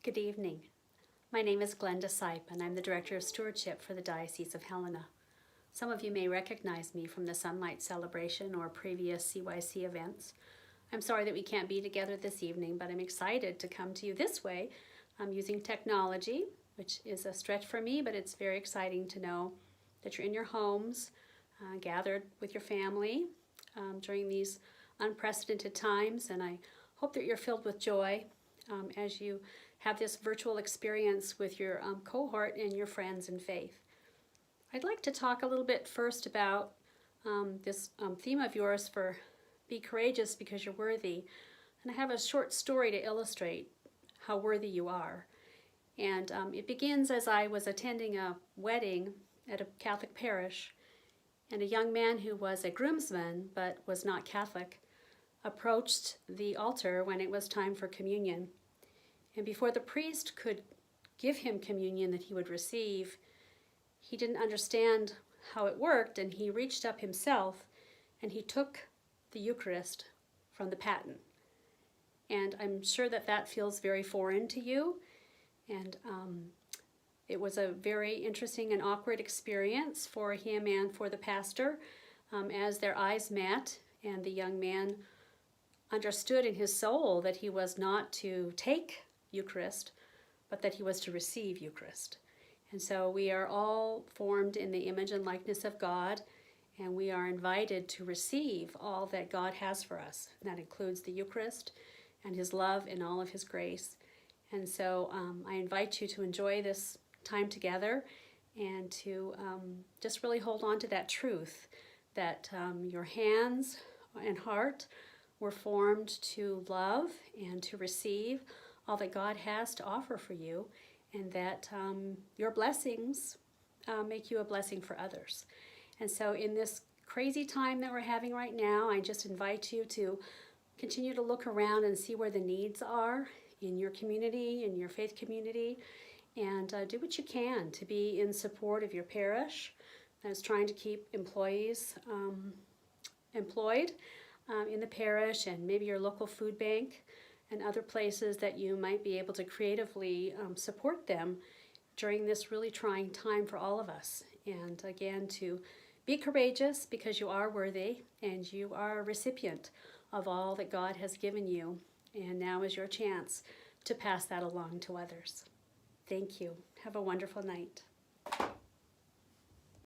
Good evening. My name is Glenda Seipp, and I'm the Director of Stewardship for the Diocese of Helena. Some of you may recognize me from the Sunlight Celebration or previous CYC events. I'm sorry that we can't be together this evening, but I'm excited to come to you this way. I'm using technology, which is a stretch for me, but it's very exciting to know that you're in your homes, gathered with your family during these unprecedented times, and I hope that you're filled with joy as you have this virtual experience with your cohort and your friends in faith. I'd like to talk a little bit first about this theme of yours for Be Courageous Because You're Worthy. And I have a short story to illustrate how worthy you are. And it begins as I was attending a wedding at a Catholic parish, and a young man who was a groomsman but was not Catholic approached the altar when it was time for communion. And before the priest could give him communion that he would receive, he didn't understand how it worked, and he reached up himself and he took the Eucharist from the paten. And I'm sure that that feels very foreign to you, and it was a very interesting and awkward experience for him and for the pastor as their eyes met, and the young man understood in his soul that he was not to take Eucharist, but that he was to receive Eucharist. And so we are all formed in the image and likeness of God, and we are invited to receive all that God has for us. And that includes the Eucharist and His love and all of His grace. And so I invite you to enjoy this time together and to just really hold on to that truth that your hands and heart were formed to love and to receive all that God has to offer for you, and that your blessings make you a blessing for others. And so in this crazy time that we're having right now, I just invite you to continue to look around and see where the needs are in your community, in your faith community, and do what you can to be in support of your parish that is trying to keep employees employed in the parish, and maybe your local food bank and other places that you might be able to creatively support them during this really trying time for all of us. And again, to be courageous because you are worthy and you are a recipient of all that God has given you. And now is your chance to pass that along to others. Thank you. Have a wonderful night.